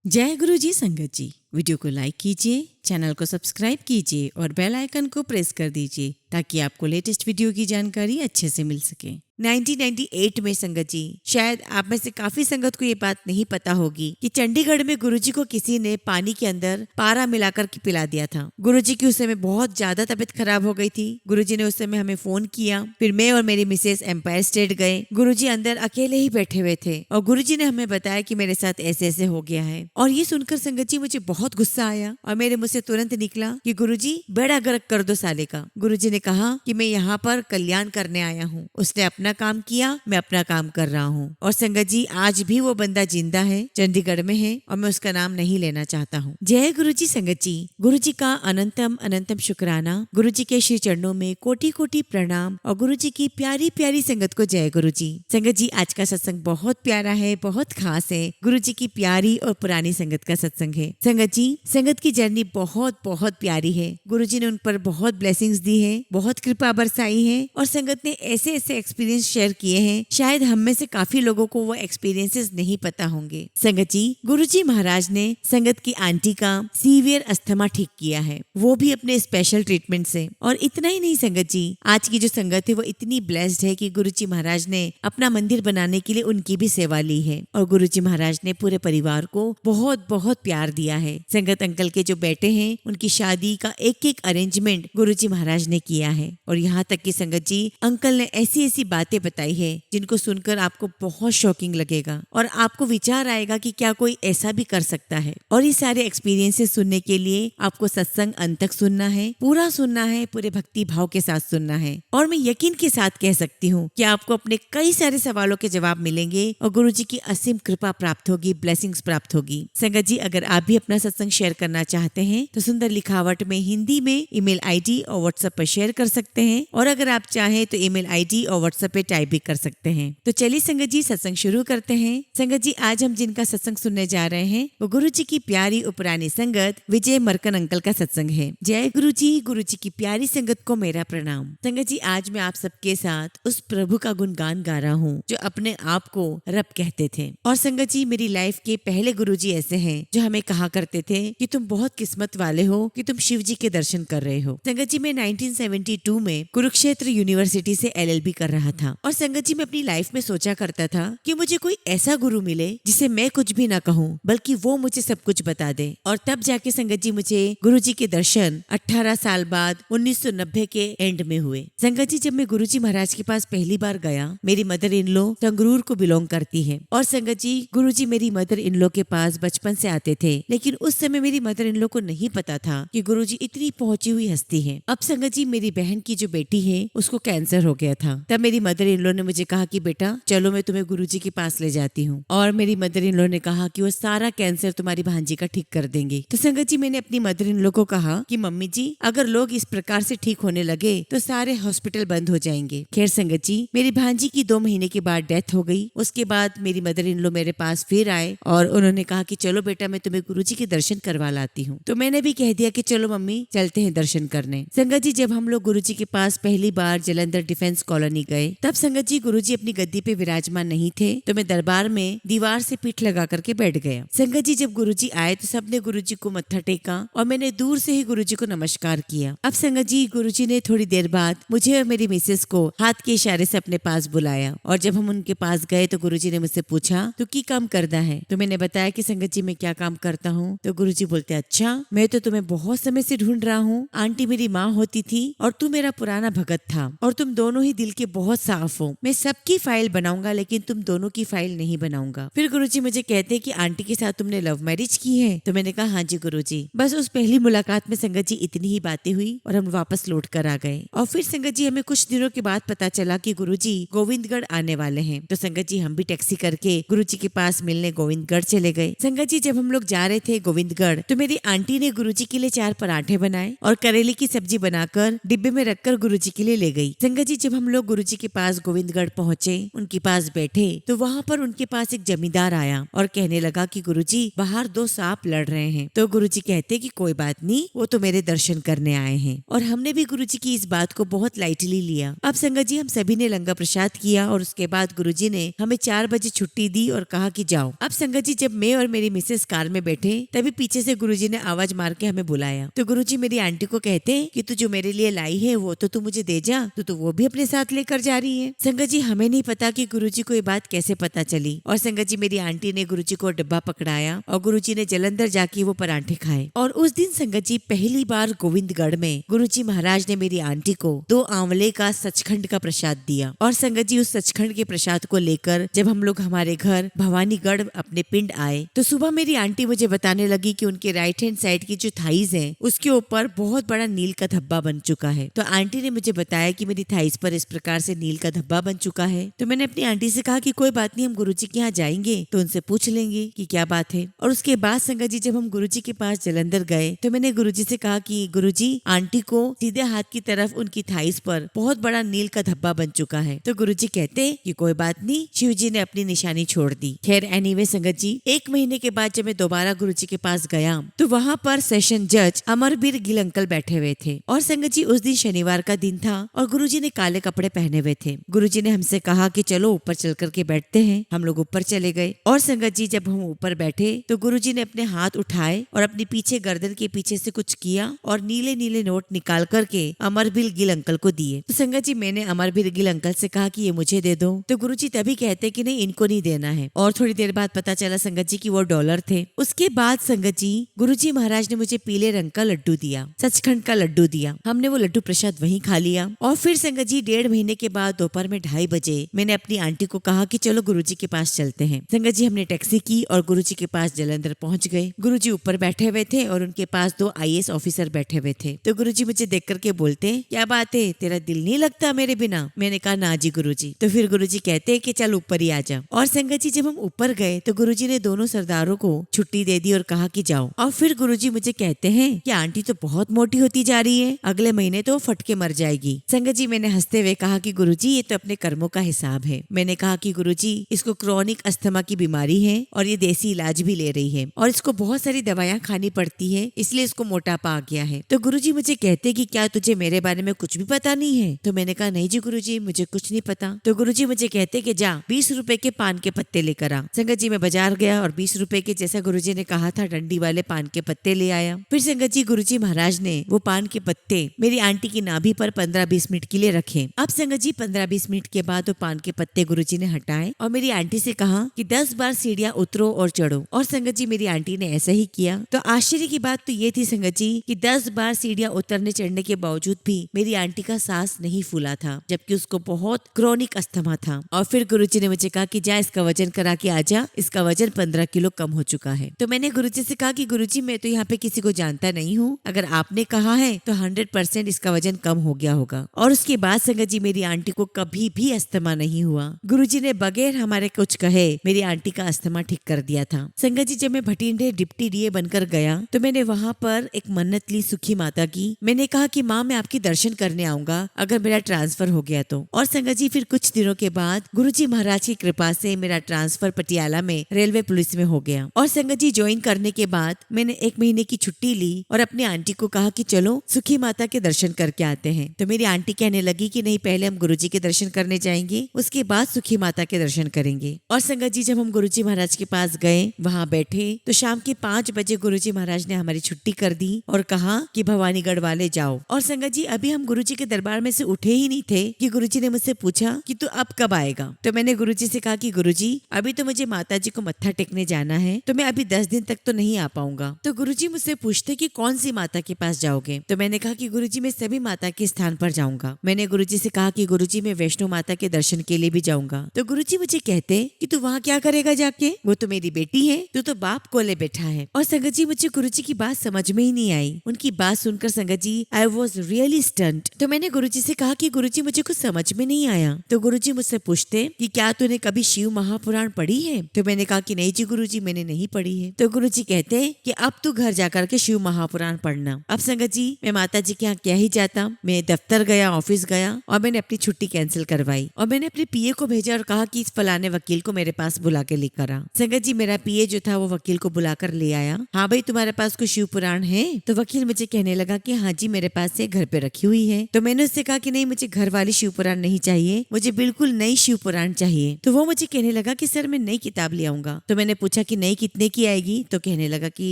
जय गुरु जी संगत जी। वीडियो को लाइक कीजिए, चैनल को सब्सक्राइब कीजिए और बेल आइकन को प्रेस कर दीजिए ताकि आपको लेटेस्ट वीडियो की जानकारी अच्छे से मिल सके। 1998 में संगत जी, शायद आप में से काफी संगत को ये बात नहीं पता होगी कि चंडीगढ़ में गुरुजी को किसी ने पानी के अंदर पारा मिलाकर के पिला दिया था। गुरुजी की उस समय बहुत ज्यादा तबीयत खराब हो गई थी। गुरुजी ने उस समय हमें फोन किया, फिर मैं और मेरी मिसेस एम्पायर स्टेट गए। गुरुजी अंदर अकेले ही बैठे हुए थे और गुरुजी ने हमें बताया कि मेरे साथ ऐसे ऐसे हो गया है। और ये सुनकर संगत जी मुझे बहुत गुस्सा आया और मेरे मुंह से तुरंत निकला कि गुरुजी बेड़ा गर्क कर दो साले का। गुरुजी ने कहा कि मैं यहाँ पर कल्याण करने आया हूँ। उसने अपना काम किया, मैं अपना काम कर रहा हूँ। और संगत जी, आज भी वो बंदा जिंदा है, चंडीगढ़ में है और मैं उसका नाम नहीं लेना चाहता हूँ। जय गुरु जी संगत जी। गुरु जी का अनंतम अनंतम शुक्राना। गुरु जी के श्री चरणों में कोटि कोटि प्रणाम और गुरु जी की प्यारी प्यारी संगत को जय गुरु जी। संगत जी, आज का सत्संग बहुत प्यारा है, बहुत खास है। गुरु जी की प्यारी और पुरानी संगत का सत्संग है। संगत जी, संगत की जर्नी बहुत बहुत प्यारी है। गुरु जी ने उन पर बहुत ब्लेसिंग्स दी है, बहुत कृपा बरसाई है और संगत ने ऐसे ऐसे एक्सपीरियंस शेयर किए हैं, शायद हम में से काफी लोगों को वो एक्सपीरियंसेस नहीं पता होंगे। संगत जी, गुरुजी महाराज ने संगत की आंटी का सीवियर अस्थमा ठीक किया है, वो भी अपने स्पेशल ट्रीटमेंट से। और इतना ही नहीं संगत जी, आज की जो संगत है वो इतनी ब्लेस्ड है कि गुरुजी महाराज ने अपना मंदिर बनाने के लिए उनकी भी सेवा ली है और गुरुजी महाराज ने पूरे परिवार को बहुत बहुत प्यार दिया है। संगत अंकल के जो बेटे हैं, उनकी शादी का एक एक अरेंजमेंट गुरुजी महाराज ने किया है। और यहाँ तक कि संगत जी, अंकल ने ऐसी ऐसी बातें बताई है जिनको सुनकर आपको बहुत शॉकिंग लगेगा और आपको विचार आएगा कि क्या कोई ऐसा भी कर सकता है। और ये सारे एक्सपीरियंसेस सुनने के लिए आपको सत्संग अंत तक सुनना है, पूरा सुनना है, पूरे भक्ति भाव के साथ सुनना है। और मैं यकीन के साथ कह सकती हूँ कि आपको अपने कई सारे सवालों के जवाब मिलेंगे और गुरु जी की असीम कृपा प्राप्त होगी, ब्लेसिंग्स प्राप्त होगी। संगत जी, अगर आप भी अपना सत्संग शेयर करना चाहते हैं तो सुंदर लिखावट में हिंदी में ईमेल आईडी और व्हाट्सएप पर शेयर कर सकते हैं और अगर आप चाहें तो ईमेल आईडी और व्हाट्सएप पे टाइप भी कर सकते हैं। तो चलिए संगत जी, सत्संग शुरू करते हैं। संगत जी, आज हम जिनका सत्संग सुनने जा रहे हैं वो गुरु जी की प्यारी और पुरानी संगत विजय मरकन अंकल का सत्संग है। जय गुरु जी। गुरु जी की प्यारी संगत को मेरा प्रणाम। संगत जी, आज मैं आप सबके साथ उस प्रभु का गुणगान गा रहा हूँ जो अपने आप को रब कहते थे। और संगत जी, मेरी लाइफ के पहले गुरु जी ऐसे हैं जो हमें कहा करते थे कि तुम बहुत किस्मत वाले हो कि तुम शिव जी के दर्शन कर रहे हो। संगत जी, मैं 1972 में कुरुक्षेत्र यूनिवर्सिटी से LLB कर रहा था और संगत जी, मैं अपनी लाइफ में सोचा करता था कि मुझे कोई ऐसा गुरु मिले जिसे मैं कुछ भी ना कहूँ बल्कि वो मुझे सब कुछ बता दे। और तब जाके संगत जी, मुझे गुरु जी के दर्शन 18 साल बाद 1990 के एंड में हुए। संगत जी, जब मैं गुरु जी महाराज के पास पहली बार गया, मेरी मदर इन लॉ संगरूर को बिलोंग करती है और संगत जी, गुरु जी मेरी मदर इन लॉ के पास बचपन से आते थे, लेकिन उस समय मेरी मदर इन लॉ को नहीं पता था कि गुरु जी इतनी पहुंची हुई हस्ती है। अब संगत जी, मेरी बहन की जो बेटी है उसको कैंसर हो गया था। तब मेरी मदर इन लॉ ने मुझे कहा कि बेटा चलो, मैं तुम्हें गुरुजी के पास ले जाती हूँ। और मेरी मदर इन लॉ ने कहा कि वो सारा कैंसर तुम्हारी भांजी का ठीक कर देंगे। तो संगत जी, मैंने अपनी मदर इन लॉ को कहा कि मम्मी जी, अगर लोग इस प्रकार से ठीक होने लगे तो सारे हॉस्पिटल बंद हो जाएंगे। खैर संगत जी, मेरी भांजी की 2 महीने के बाद डेथ हो गई। उसके बाद मेरी मदर इन लॉ मेरे पास फिर आए और उन्होंने कहा कि चलो बेटा, मैं तुम्हें गुरुजी के दर्शन करवा लाती हूँ। तो मैंने भी कह दिया कि चलो मम्मी, चलते हैं दर्शन करने। संगत जी, जब हम लोग गुरुजी के पास पहली बार जलंधर डिफेंस कॉलोनी गए, तब संगत जी, गुरुजी अपनी गद्दी पे विराजमान नहीं थे, तो मैं दरबार में दीवार से पीठ लगा करके बैठ गया। संगत जी, जब गुरुजी आए तो सबने गुरुजी को मत्था टेका और मैंने दूर से ही गुरुजी को नमस्कार किया। अब संगत जी, गुरुजी ने थोड़ी देर बाद मुझे और मेरी मिसेस को हाथ के इशारे से अपने पास बुलाया और जब हम उनके पास गए तो गुरुजी ने मुझसे पूछा, तू की काम करता है? तो मैंने बताया कि संगत जी, मैं क्या काम करता हूँ। तो गुरुजी बोलते, अच्छा, मैं तो तुम्हें बहुत समय से ढूंढ रहा हूँ। आंटी मेरी माँ होती थी और तू मेरा पुराना भगत था और तुम दोनों ही दिल के बहुत साफ हो। मैं सबकी फाइल बनाऊंगा लेकिन तुम दोनों की फाइल नहीं बनाऊंगा। फिर गुरुजी मुझे कहते कि आंटी के साथ तुमने लव मैरिज की है? तो मैंने कहा, हाँ जी गुरुजी। बस उस पहली मुलाकात में संगत जी इतनी ही बातें हुई और हम वापस लौट कर आ गए। और फिर संगत जी, हमें कुछ दिनों के बाद पता चला कि गुरुजी गोविंदगढ़ आने वाले हैं। तो संगत जी, हम भी टैक्सी करके गुरुजी के पास मिलने गोविंदगढ़ चले गए। संगत जी, जब हम लोग जा रहे थे गोविंदगढ़ तो मेरी आंटी ने गुरुजी के लिए 4 पराठे बनाए और करेले की सब्जी बनाकर डिब्बे में रखकर गुरुजी के लिए ले गई। संगत जी, जब हम लोग गुरुजी के पास गोविंदगढ़ पहुँचे, उनके पास बैठे तो वहाँ पर उनके पास एक जमींदार आया और कहने लगा कि गुरुजी बाहर 2 सांप लड़ रहे हैं। तो गुरुजी कहते कि कोई बात नहीं, वो तो मेरे दर्शन करने आए हैं। और हमने भी गुरुजी की इस बात को बहुत लाइटली लिया। अब संगत जी हम सभी ने लंगर प्रसाद किया और उसके बाद गुरुजी ने हमें 4 बजे छुट्टी दी और कहा कि जाओ। अब संगत जी जब मैं और मेरी मिसेस कार में बैठे तभी पीछे से गुरुजी ने आवाज मार के हमें बुलाया। तो गुरुजी मेरी आंटी को कहते कि तू जो मेरे लिए लाई है वो तो तू मुझे दे जा, तू तो वो भी अपने साथ लेकर जा रही है। संगत जी हमें नहीं पता कि गुरुजी को ये बात कैसे पता चली। और संगत जी मेरी आंटी ने गुरुजी को डब्बा पकड़ाया और गुरुजी ने जलंधर जाके वो पराठे खाए। और उस दिन संगत जी पहली बार गोविंदगढ़ में गुरुजी महाराज ने मेरी आंटी को 2 आंवले का सचखंड का प्रसाद दिया। और संगत जी उस सचखंड के प्रसाद को लेकर जब हम लोग हमारे घर भवानीगढ़ अपने पिंड आए तो सुबह मेरी आंटी मुझे बताने लगी कि उनके राइट हैंड साइड की जो थाइज है उसके ऊपर बहुत बड़ा नील का धब्बा बन चुका है। तो आंटी ने मुझे बताया कि मेरी थाइज पर इस प्रकार से नील का धब्बा बन चुका है। तो मैंने अपनी आंटी से कहा कि कोई बात नहीं, हम गुरुजी के यहाँ जाएंगे तो उनसे पूछ लेंगे कि क्या बात है। और उसके बाद संगत जी जब हम गुरुजी के पास जलंधर गए तो मैंने गुरुजी से कहा कि गुरुजी आंटी को सीधे हाथ की तरफ उनकी थाइज पर बहुत बड़ा नील का धब्बा बन चुका है। तो गुरुजी कहते कि कोई बात नहीं, शिव जी ने अपनी निशानी छोड़ दी। खैर एनीवे संगत जी 1 महीने के बाद जब मैं दोबारा गुरुजी के पास गया तो वहाँ पर सेशन जज अमरवीर गिल अंकल बैठे हुए थे। और संगत जी उस दिन शनिवार का दिन था और गुरुजी ने काले कपड़े पहने हुए थे। गुरुजी ने हमसे कहा कि चलो ऊपर चल करके बैठते हैं। हम लोग ऊपर चले गए और संगत जी जब हम ऊपर बैठे तो गुरुजी ने अपने हाथ उठाए और अपने पीछे गर्दन के पीछे से कुछ किया और नीले नीले नोट निकाल करके अमरवीर गिल अंकल को दिए। तो संगत जी मैंने अमरवीर गिल अंकल से कहा कि ये मुझे दे दो। तो गुरुजी तभी कहते कि नहीं इनको नहीं देना है। और थोड़ी देर बाद पता चला संगत जी कि वो डॉलर थे। उसके बाद संगत जी गुरुजी महाराज ने मुझे पीले रंग का लड्डू दिया, सचखंड का लड्डू दिया। हमने वो लड्डू प्रसाद वहीं खा लिया। और फिर संगत जी 1.5 महीने के बाद दोपहर में 2:30 बजे मैंने अपनी आंटी को कहा कि चलो गुरुजी के पास चलते हैं। संगत जी हमने टैक्सी की और गुरुजी के पास जलंधर पहुंच गए। गुरुजी ऊपर बैठे हुए थे और उनके पास 2 IAS ऑफिसर बैठे हुए थे। तो गुरुजी मुझे देख करके बोलते क्या बात है, तेरा दिल नहीं लगता मेरे बिना? मैंने कहा ना जी गुरुजी। तो फिर गुरुजी कहते कि चल ऊपर ही आ जा। और संगत जी जब हम ऊपर गए तो गुरुजी ने दोनों सरदारों को छुट्टी दे दी और कहा कि जाओ। और फिर गुरुजी मुझे कहते हैं कि आंटी तो बहुत मोटी होती जा रही है, अगले महीने तो फट के मर जाएगी। संगत जी मैंने हंसते हुए कहा कि गुरुजी ये तो अपने कर्मों का हिसाब है। मैंने कहा कि गुरुजी इसको क्रोनिक अस्थमा की बीमारी है और ये देसी इलाज भी ले रही है और इसको बहुत सारी दवाइयाँ खानी पड़ती है, इसलिए इसको मोटापा आ गया है। तो गुरुजी मुझे कहते कि क्या तुझे मेरे बारे में कुछ भी पता नहीं है? तो मैंने कहा नहीं जी गुरुजी मुझे कुछ नहीं पता। तो गुरुजी मुझे कहते कि जा 20 रुपए के पान के पत्ते लेकर आ। संगत जी मैं बाजार गया और 20 रुपए के जैसा गुरुजी ने कहा था डंडी वाले पान के पत्ते ले आया। फिर संगत जी गुरुजी महाराज ने वो पान के पत्ते मेरी आंटी की नाभि पर 15-20 मिनट के लिए रखे। अब संगत जी 15-20 मिनट के बाद वो पान के पत्ते गुरुजी ने हटाए और मेरी आंटी से कहा कि 10 बार सीढ़ियाँ उतरो और चढ़ो। और संगत जी मेरी आंटी ने ऐसा ही किया। तो आश्चर्य की बात तो ये थी संगत जी कि 10 बार सीढ़ियाँ उतरने चढ़ने के बावजूद भी मेरी आंटी का सांस नहीं फूला था, जबकि उसको बहुत क्रोनिक अस्थमा था। और फिर गुरुजी ने मुझे कहा कि जा इसका वजन करा के आजा, इसका वजन 15 किलो कम हो चुका है। तो मैंने गुरुजी से कहा कि गुरुजी मैं तो यहाँ पे किसी को जानता नहीं हूँ, अगर आपने कहा है तो 100% इसका वजन कम हो गया होगा। और उसके बाद संगत जी मेरी आंटी को कभी भी अस्थमा नहीं हुआ। गुरुजी ने बगैर हमारे कुछ कहे मेरी आंटी का अस्थमा ठीक कर दिया था। संगत जी जब मैं भटिंडे डिप्टी डीए बनकर गया तो मैंने वहाँ पर एक मन्नत ली सुखी माता की। मैंने कहा कि माँ मैं आपकी दर्शन करने आऊंगा अगर मेरा ट्रांसफर हो गया तो। और संगत जी फिर कुछ दिनों के बाद गुरुजी महाराज की कृपा से मेरा ट्रांसफर पटियाला में रेलवे पुलिस में हो गया। और संगत जी ज्वाइन करने के बाद मैंने 1 महीने की छुट्टी ली और अपनी आंटी को कहा कि चलो सुखी माता के दर्शन करके आते हैं। तो मेरी आंटी कहने लगी कि नहीं पहले हम गुरुजी के दर्शन करने जाएंगे, उसके बाद सुखी माता के दर्शन करेंगे। और संगत जी जब हम गुरुजी महाराज के पास गए वहाँ बैठे तो शाम के 5 बजे गुरुजी महाराज ने हमारी छुट्टी कर दी और कहा कि भवानीगढ़ वाले जाओ। और संगत जी अभी हम गुरुजी के दरबार में से उठे ही नहीं थे कि गुरुजी ने मुझसे पूछा कि तू अब कब आएगा। तो मैंने गुरुजी से कहा कि गुरुजी अभी तो मुझे माता जी को मत्था टेकने जाना है, तो मैं अभी 10 दिन तक तो नहीं आ पाऊंगा। तो गुरुजी मुझसे पूछते कि कौन सी माता के पास जाओगे? तो मैंने कहा कि गुरुजी मैं सभी माता के स्थान पर जाऊंगा। मैंने गुरुजी से कहा कि गुरुजी मैं वैष्णो माता के दर्शन के लिए भी जाऊंगा। तो गुरुजी मुझे कहते कि तू वहाँ क्या करेगा जाके, वो तो मेरी बेटी है, तू तो बाप को ले बैठा है। और संगत जी मुझे गुरुजी की बात समझ में ही नहीं आई। उनकी बात सुनकर संगत जी आई वॉज रियली स्टंट। तो मैंने गुरुजी से कहा कि गुरुजी मुझे कुछ समझ में नहीं आया। तो गुरुजी मुझसे पूछते कि क्या तूने कभी शिव महापुराण पढ़ी है? तो मैंने कहा कि नहीं जी गुरुजी मैंने नहीं पढ़ी है। तो गुरुजी कहते कि अब तू घर जाकर के शिव महापुराण पढ़ना। अब संगत जी मैं माता जी के यहाँ क्या ही जाता, मैं दफ्तर गया, ऑफिस गया और मैंने अपनी छुट्टी पॉलिसी कैंसिल करवाई और मैंने अपने पीए को भेजा और कहा कि इस फलाने वकील को मेरे पास बुला के लेकर आ। संगत जी मेरा पीए जो था वो वकील को बुलाकर ले आया। हाँ भाई तुम्हारे पास कोई शिव पुराण है? तो वकील मुझे कहने लगा कि हाँ जी मेरे पास से घर पे रखी हुई है। तो मैंने उससे कहा कि नहीं मुझे घर वाली शिव पुराण नहीं चाहिए, मुझे बिल्कुल नई शिव पुराण चाहिए। तो वो मुझे कहने लगा कि सर मैं नई किताब ले आऊंगा। तो मैंने पूछा कि नई कितने की आएगी? तो कहने लगा कि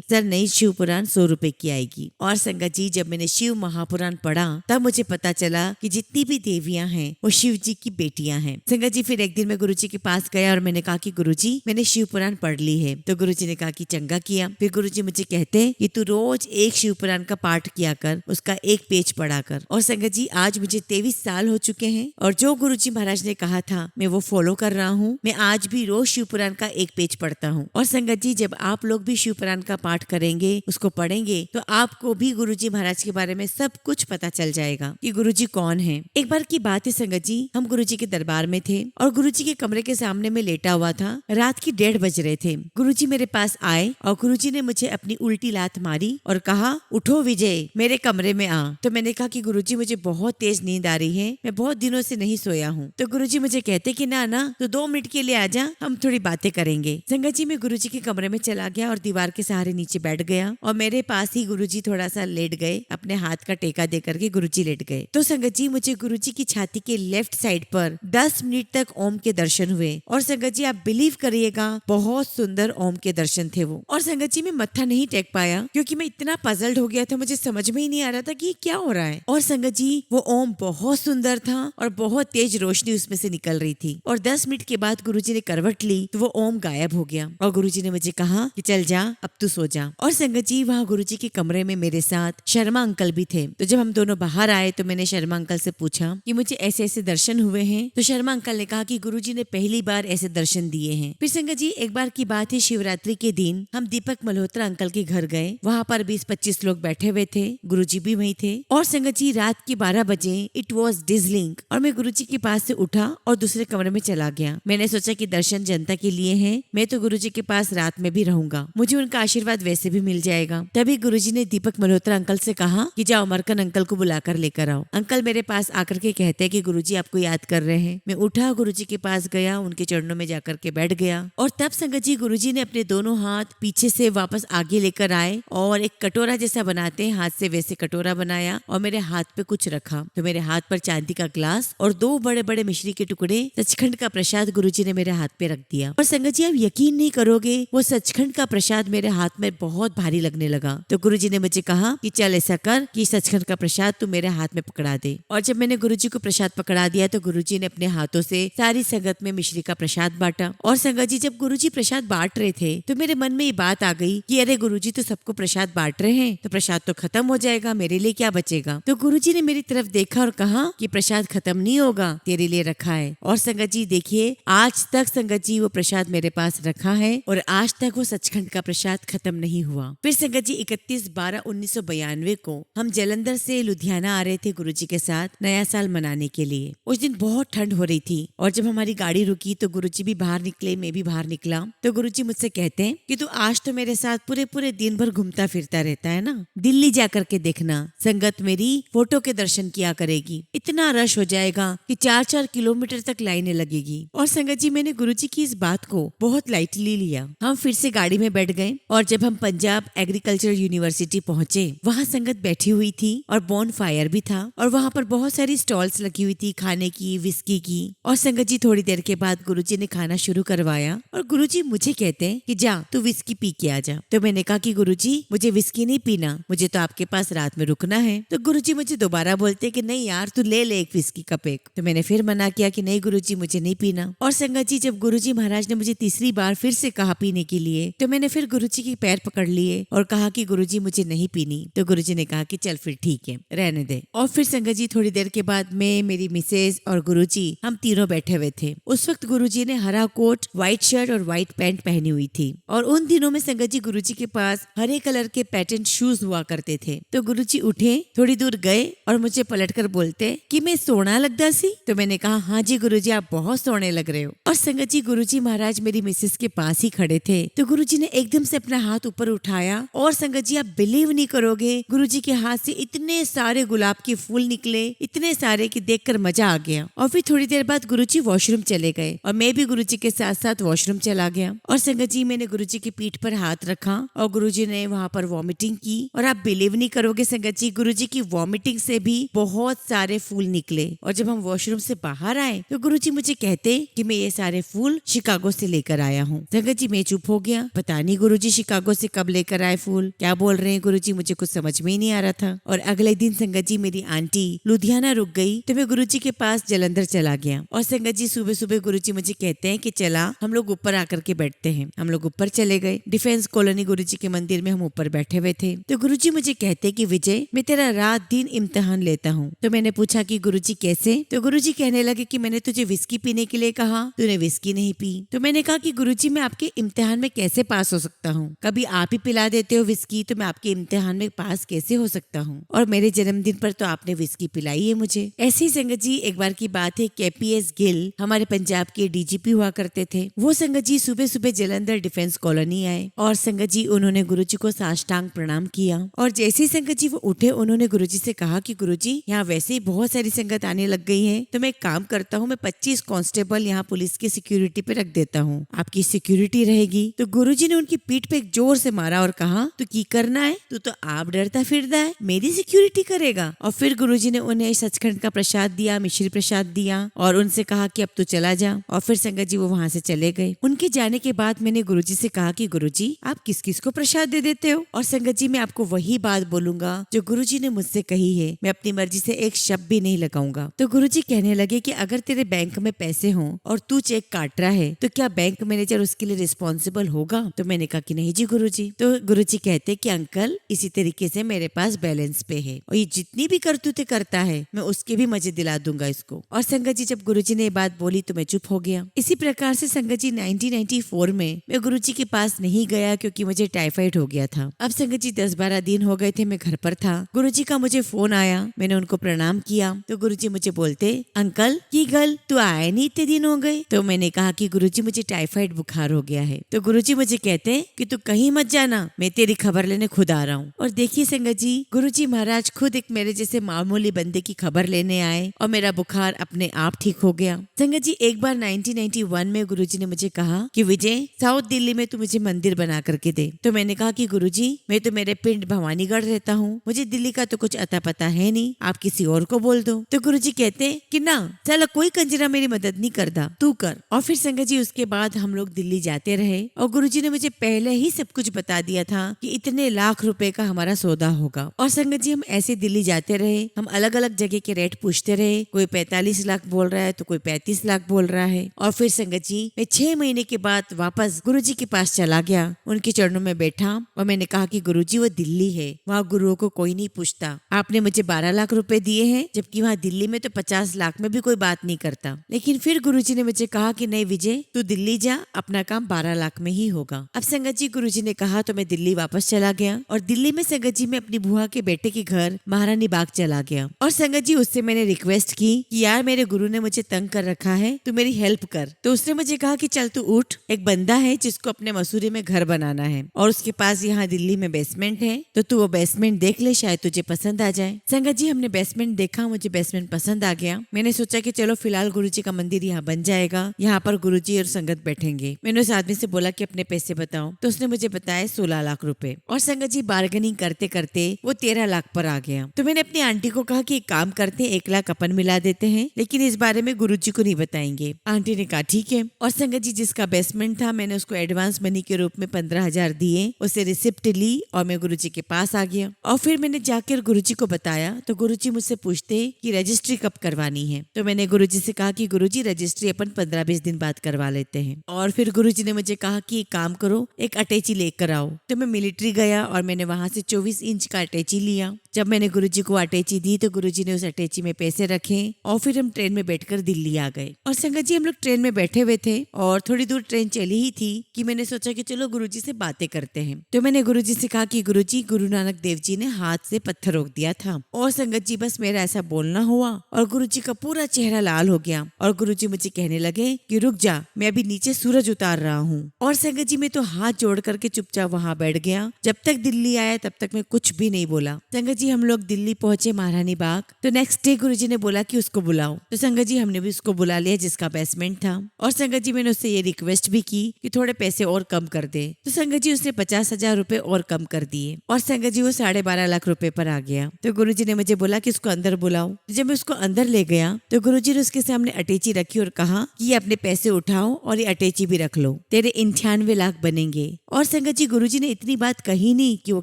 सर नई शिव पुराण 100 रुपए की आएगी। और संगत जी जब मैंने शिव महापुराण पढ़ा तब मुझे पता चला कि जितनी भी देवियां हैं वो शिव जी की बेटियां हैं। संगत जी फिर एक दिन मैं गुरुजी के पास गया और मैंने कहा कि गुरुजी मैंने शिव पुराण पढ़ ली है। तो गुरुजी ने कहा कि चंगा किया। फिर गुरुजी मुझे कहते कि तू रोज एक शिव पुराण का पाठ किया कर, उसका एक पेज पढ़ा कर। और संगत जी आज मुझे 23 साल हो चुके हैं और जो गुरुजी महाराज ने कहा था मैं वो फॉलो कर रहा हूँ। मैं आज भी रोज शिव पुराण का एक पेज पढ़ता हूँ। और संगत जी जब आप लोग भी शिव पुराण का पाठ करेंगे, उसको पढ़ेंगे, तो आपको भी गुरुजी महाराज के बारे में सब कुछ पता चल जाएगा कि गुरुजी कौन है। एक बार की बात है संगत जी, हम गुरुजी के दरबार में थे और गुरुजी के कमरे के सामने में लेटा हुआ था। रात की 1:30 बज रहे थे। गुरुजी मेरे पास आए और गुरुजी ने मुझे अपनी उल्टी लात मारी और कहा उठो विजय मेरे कमरे में आ। तो मैंने कहा कि गुरुजी मुझे बहुत तेज नींद आ रही है, मैं बहुत दिनों से नहीं सोया हूँ। तो गुरुजी मुझे कहते कि ना तो 2 मिनट के लिए आजा, हम थोड़ी बातें करेंगे। संगत जी मैं गुरुजी के कमरे में चला गया और दीवार के सहारे नीचे बैठ गया और मेरे पास ही गुरुजी थोड़ा सा लेट गए, अपने हाथ का टेका दे करके गुरुजी लेट गए। तो संगत जी मुझे गुरुजी की छाती के लेफ्ट साइड पर 10 मिनट तक ओम के दर्शन हुए। और संगत जी आप बिलीव करिएगा बहुत सुंदर ओम के दर्शन थे वो। और संगत जी मैं मत्था नहीं टेक पाया क्योंकि मैं इतना पजल्ड हो गया था, मुझे समझ में ही नहीं आ रहा था कि क्या हो रहा है। और संगत जी वो ओम बहुत सुंदर था और बहुत तेज रोशनी उसमें से निकल रही थी। और 10 मिनट के बाद गुरुजी ने करवट ली तो वो ओम गायब हो गया और गुरुजी ने मुझे कहा कि चल जा अब तू सो जा। और संगत जी वहाँ गुरुजी के कमरे में मेरे साथ शर्मा अंकल भी थे। तो जब हम दोनों बाहर आए तो मैंने शर्मा अंकल से पूछा कि मुझे ऐसे ऐसे दर्शन हुए हैं। तो शर्मा अंकल ने कहा कि गुरुजी ने पहली बार ऐसे दर्शन दिए हैं। फिर संगत जी एक बार की बात है, शिवरात्रि के दिन हम दीपक मल्होत्रा अंकल के घर गए। वहाँ पर 20-25 लोग बैठे हुए थे, गुरुजी भी वहीं थे। और संगत जी रात के 12 बजे इट वॉज डिजलिंग और मैं गुरुजी के पास से उठा और दूसरे कमरे में चला गया। मैंने सोचा कि दर्शन जनता के लिए है, मैं तो गुरुजी के पास रात में भी रहूंगा, मुझे उनका आशीर्वाद वैसे भी मिल जाएगा। तभी गुरुजी ने दीपक मल्होत्रा अंकल से कहा कि जाओ मरकन अंकल को बुलाकर लेकर आओ। अंकल मेरे पास आकर के कहते हैं कि गुरुजी आपको याद कर रहे हैं। मैं उठा, गुरुजी के पास गया, उनके चरणों में जाकर के बैठ गया। और तब संगत जी गुरुजी ने अपने दोनों हाथ पीछे से वापस आगे लेकर आए और एक कटोरा जैसा बनाते हैं हाथ से वैसे कटोरा बनाया और मेरे हाथ पे कुछ रखा। तो मेरे हाथ पर चांदी का ग्लास और 2 बड़े बड़े मिश्री के टुकड़े सचखंड का प्रसाद गुरुजी ने मेरे हाथ पे रख दिया। और संगत जी आप यकीन नहीं करोगे वो सचखंड का प्रसाद मेरे हाथ में बहुत भारी लगने लगा। तो गुरुजी ने मुझे कहा कि चल ऐसा कर कि सचखंड का प्रसाद तू मेरे हाथ में पकड़ा दे। और जब मैंने गुरुजी को प्रसाद पकड़ा दिया तो गुरुजी ने अपने हाथों से सारी संगत में मिश्री का प्रसाद बांटा। और संगत जी जब गुरुजी प्रसाद बांट रहे थे तो मेरे मन में ये बात आ गई कि अरे गुरुजी तो सबको प्रसाद बांट रहे हैं तो प्रसाद तो खत्म हो जाएगा, मेरे लिए क्या बचेगा। तो गुरुजी ने मेरी तरफ देखा और कहा कि प्रसाद खत्म नहीं होगा, तेरे लिए रखा है। और संगत जी देखिए आज तक संगत जी वो प्रसाद मेरे पास रखा है और आज तक वो सचखंड का प्रसाद खत्म नहीं हुआ। फिर संगत जी 31/12/1992 को हम जलंधर से लुधियाना आ रहे थे गुरुजी के साथ नया साल मनाने के लिए। उस दिन बहुत ठंड हो रही थी और जब हमारी गाड़ी रुकी तो गुरुजी भी बाहर निकले, मैं भी बाहर निकला। तो गुरुजी मुझसे कहते हैं कि तू आज तो मेरे साथ पूरे दिन भर घूमता फिरता रहता है ना, दिल्ली जा करके देखना, संगत मेरी फोटो के दर्शन किया करेगी, इतना रश हो जाएगा कि 4-4 किलोमीटर तक लाइनें लगेगी। और संगत जी मैंने गुरुजी की इस बात को बहुत लाइटली लिया। हम फिर से गाड़ी में बैठ गए और जब हम पंजाब एग्रीकल्चर यूनिवर्सिटी पहुंचे वहाँ संगत बैठी हुई थी और बॉन फायर भी था और वहाँ पर बहुत सारी स्टॉल्स लगी हुई थी खाने की, विस्की की। और संगत जी थोड़ी देर के बाद गुरुजी ने खाना शुरू करवाया और गुरुजी मुझे कहते हैं कि जा तू विस्की पी के आ जा। तो मैंने कहा कि गुरुजी मुझे विस्की नहीं पीना, मुझे तो आपके पास रात में रुकना है। तो गुरुजी मुझे दोबारा बोलते कि नहीं यार तू ले एक विस्की कप एक। तो मैंने फिर मना किया कि नहीं गुरुजी मुझे नहीं पीना। और संगत जी जब गुरुजी महाराज ने मुझे तीसरी बार फिर से कहा पीने के लिए तो मैंने फिर गुरुजी के पैर पकड़ लिए और कहा कि गुरुजी मुझे नहीं पीनी। तो गुरुजी ने कहा कि चल फिर ठीक है रहने दे। और फिर संगत जी थोड़ी देर के बाद मैं, मेरी मिसेज और गुरुजी हम तीनों बैठे हुए थे। उस वक्त गुरुजी ने हरा कोट, व्हाइट शर्ट और व्हाइट पैंट पहनी हुई थी और उन दिनों में संगत जी गुरुजी के पास हरे कलर के पैटर्न शूज हुआ करते थे। तो गुरुजी उठे, थोड़ी दूर गए और मुझे पलटकर बोलते कि मैं सोना लगदा सी। तो मैंने कहा हाँ जी गुरुजी आप बहुत सोने लग रहे हो। और संगत जी गुरुजी महाराज मेरी मिसेस के पास ही खड़े थे। तो गुरुजी ने एकदम से अपना हाथ ऊपर उठाया और संगत जी आप बिलीव नहीं करोगे गुरुजी के हाथ से इतने सारे गुलाब के फूल निकले, इतने सारे कि देखकर देखकर मजा आ गया। और फिर थोड़ी देर बाद गुरुजी वॉशरूम चले गए और मैं भी गुरुजी के साथ साथ वॉशरूम चला गया। और संगत जी मैंने गुरुजी की पीठ पर हाथ रखा और गुरुजी ने वहाँ पर वॉमिटिंग की। और आप बिलीव नहीं करोगे संगत जी, गुरुजी की वॉमिटिंग से भी बहुत सारे फूल निकले। और जब हम वॉशरूम से बाहर आए तो गुरुजी मुझे कहते कि मैं ये सारे फूल शिकागो से लेकर आया हूँ। संगत जी मैं चुप हो गया, पता नहीं गुरुजी शिकागो से कब लेकर आए फूल, क्या बोल रहे हैं गुरुजी, मुझे कुछ समझ में ही नहीं आ रहा था। और अगले दिन संगत जी मेरी आंटी लुधियाना रुक गई तो मैं गुरुजी के पास जलंधर चला गया। और संगत जी सुबह सुबह गुरुजी मुझे कहते हैं कि चला हम लोग ऊपर आकर के बैठते हैं। हम लोग ऊपर चले गए। डिफेंस कॉलोनी गुरुजी के मंदिर में हम ऊपर बैठे हुए थे तो गुरुजी मुझे कहते कि विजय मैं तेरा रात दिन इम्तिहान लेता हूँ। तो मैंने पूछा कि गुरुजी कैसे? तो गुरुजी कहने लगे कि मैंने तुझे विस्की पीने के लिए कहा, तूने विस्की नहीं पी। तो मैंने कहा कि गुरुजी मैं आपके इम्तिहान में कैसे पास हो सकता हूँ? कभी आप ही पिला देते हो विस्की तो मैं आपके इम्तिहान में पास कैसे हो सकता हूँ? और मेरे जन्मदिन पर तो आपने विस्की पिलाई है मुझे। ऐसे ही संगत जी एक बार की बात है, KPS गिल हमारे पंजाब के DGP हुआ करते थे। वो संगत जी सुबह सुबह जलंधर डिफेंस कॉलोनी आए और संगत जी उन्होंने गुरुजी को साष्टांग प्रणाम किया। और जैसे ही संगत जी वो उठे उन्होंने गुरुजी से कहा कि गुरुजी यहाँ वैसे ही बहुत सारी संगत आने लग गई है तो मैं एक काम करता हूँ, मैं 25 कांस्टेबल यहाँ पुलिस की सिक्योरिटी पे रख देता हूँ, आपकी सिक्योरिटी रहेगी। तो गुरुजी ने उनकी पीठ पे एक जोर से मारा और कहा तू की करना है, तू तो आप डरता फिरता है, मेरी सिक्योरिटी करेगा। और फिर गुरुजी ने उन्हें सचखंड का प्रसाद दिया, मिश्री प्रसाद दिया और उनसे कहा कि अब तू चला जा। और फिर संगत जी वो वहाँ से चले गए। उनके जाने के बाद मैंने गुरुजी से कहा कि गुरुजी आप किस किस को प्रसाद दे देते हो? और संगत जी मैं आपको वही बात बोलूंगा जो गुरुजी ने मुझसे कही है, मैं अपनी मर्जी से एक शब्द भी नहीं लगाऊंगा। तो गुरुजी कहने लगे कि अगर तेरे बैंक में पैसे हों और तू चेक काट रहा है तो क्या बैंक मैनेजर उसके लिए रिस्पॉन्सिबल होगा? तो मैंने कहा कि नहीं जी गुरुजी। तो गुरुजी कहते कि अंकल इसी तरीके से मेरे पास बैलेंस पे है और ये जितनी भी करतूतें करता है मैं उसके भी मजे दिला दूंगा इसको। और संगत जी जब गुरुजी ने ये बात बोली तो मैं चुप हो गया। इसी प्रकार से संगत जी 1994 में मैं गुरुजी के पास नहीं गया क्योंकि मुझे टाइफाइड हो गया था। अब संगत जी 10-12 दिन हो गए थे मैं घर पर था। गुरुजी का मुझे फोन आया, मैंने उनको प्रणाम किया तो गुरुजी मुझे बोलते अंकल की गल तू आए नहीं इतने दिन हो गए। तो मैंने कहा कि गुरुजी मुझे टाइफाइड बुखार हो गया है। तो गुरुजी मुझे कहते कि तू कहीं मत जाना, मैं तेरी खबर लेने खुद आ रहा हूँ। और देखिए संगत जी गुरुजी महाराज खुद एक मेरे जैसे मामूली बंदे की खबर लेने आए और मेरा बुखार अपने आप ठीक हो गया। संगत जी एक बार 1991 में गुरुजी ने मुझे कहा कि विजय साउथ दिल्ली में तू मुझे मंदिर बना करके दे। तो मैंने कहा कि गुरुजी मैं तो मेरे पिंड भवानीगढ़ रहता हूँ, मुझे दिल्ली का तो कुछ अता पता है नहीं, आप किसी और को बोल दो। तो गुरुजी कहते कि ना चलो कोई कंजरा मेरी मदद नहीं करता, तू कर। और फिर संगत जी उसके बाद हम लोग दिल्ली जाते रहे और गुरुजी ने मुझे पहले ही सब कुछ बता दिया था कि इतने लाख रुपए का हमारा सौदा होगा। और संगत जी हम ऐसे दिल्ली जाते रहे, हम अलग अलग जगह के रेट पूछते रहे, कोई 45 लाख बोल रहा है तो कोई 35 लाख बोल रहा है। और फिर संगत जी मैं 6 महीने के बाद वापस गुरुजी के पास चला गया, उनके चरणों में बैठा और मैंने कहा कि गुरुजी वो दिल्ली है, वहाँ गुरुओं को कोई नहीं पूछता, आपने मुझे 12 लाख रुपए दिए हैं जबकि वहाँ दिल्ली में तो 50 लाख में भी कोई बात नहीं करता। लेकिन फिर गुरुजी ने मुझे कहा कि नहीं विजय तू दिल्ली जा, अपना काम 12 लाख में ही होगा। अब संगत जी गुरुजी ने कहा तो मैं दिल्ली वापस चला गया और दिल्ली में संगत जी मैं अपनी बुआ के बेटे के घर महारानी बाग चला गया। और संगत जी उससे मैंने रिक्वेस्ट की कि यार मेरे गुरु ने मुझे तंग कर रखा है, तू मेरी हेल्प कर। तो उसने मुझे कहा कि चल तू उठ, एक बंदा है जिसको अपने मसूरी में घर बनाना है और उसके पास यहाँ दिल्ली में बेसमेंट है, तो तू वो बेसमेंट देख ले, शायद तुझे पसंद आ जाए। संगत जी हमने बेसमेंट देखा, मुझे बेसमेंट पसंद आ गया। मैंने सोचा कि चलो फिलहाल गुरुजी का मंदिर यहाँ बन जाएगा, यहाँ पर गुरुजी और संगत बैठेंगे। मैंने उस आदमी से बोला कि अपने पैसे बताओ, तो उसने मुझे बताया 16 लाख रुपए। और संगत जी बार्गेनिंग करते करते वो 13 लाख पर आ गया। तो मैंने अपनी आंटी को कहा कि एक काम करते हैं 1 लाख अपन मिला देते हैं, लेकिन इस बारे में गुरुजी को नहीं बताएंगे। आंटी ने कहा ठीक है। और संगत जी जिसका बेसमेंट था मैंने उसको एडवांस मनी के रूप में 15,000 दिए, उसे रिसिप्ट ली और मैं गुरुजी के पास आ गया। और फिर मैंने जाकर गुरुजी को बताया तो गुरुजी मुझसे पूछते कि रजिस्ट्री कब करवानी है। तो मैंने गुरुजी से कहा कि गुरुजी रजिस्ट्री अपन 15-20 दिन बाद करवा लेते हैं। और फिर गुरुजी ने मुझे कहा कि एक काम करो, एक अटैची लेकर आओ। तो मैं मिलिट्री गया और मैंने वहां से 24 इंच का अटैची लिया। जब मैंने गुरुजी को अटैची दी तो गुरुजी ने उस अटैची में पैसे रखे और फिर हम ट्रेन में बैठकर दिल्ली आ गए। और संगत जी हम लोग ट्रेन में बैठे हुए थे और थोड़ी दूर ट्रेन चली ही थी कि मैंने सोचा कि चलो गुरुजी से बातें करते हैं। तो मैंने गुरुजी से कहा कि गुरुजी गुरु नानक देव जी ने हाथ से पत्थर रोक दिया था। और संगत जी बस मेरा ऐसा बोलना हुआ और गुरुजी का पूरा चेहरा लाल हो गया और गुरुजी मुझे कहने लगे कि रुक जा, मैं अभी नीचे सूरज उतार रहा हूँ। और संगत जी मैं तो हाथ जोड़ करके चुपचाप वहां बैठ गया। जब तक दिल्ली आया तब तक मैं कुछ भी नहीं बोला। संगत जी हम लोग दिल्ली पहुंचे महारानी बाग। तो नेक्स्ट डे गुरुजी ने बोला कि उसको बुलाओ। तो संगत जी हमने भी उसको बुला लिया जिसका बेसमेंट था। और संगत जी मैंने उससे ये रिक्वेस्ट भी की कि थोड़े पैसे और कम कर दे। तो संगत जी उसने 50,000 रुपए और कम कर दिए और संगत जी वो 12.5 लाख रुपए पर आ गया। तो गुरुजी ने मुझे बोला कि उसको अंदर बुलाओ। जब मैं उसको अंदर ले गया तो गुरुजी ने उसके सामने अटैची रखी और कहा कि ये अपने पैसे उठाओ और ये अटैची भी रख लो, तेरे 98 लाख बनेंगे। और संगत जी गुरुजी ने इतनी बात कही नहीं कि वो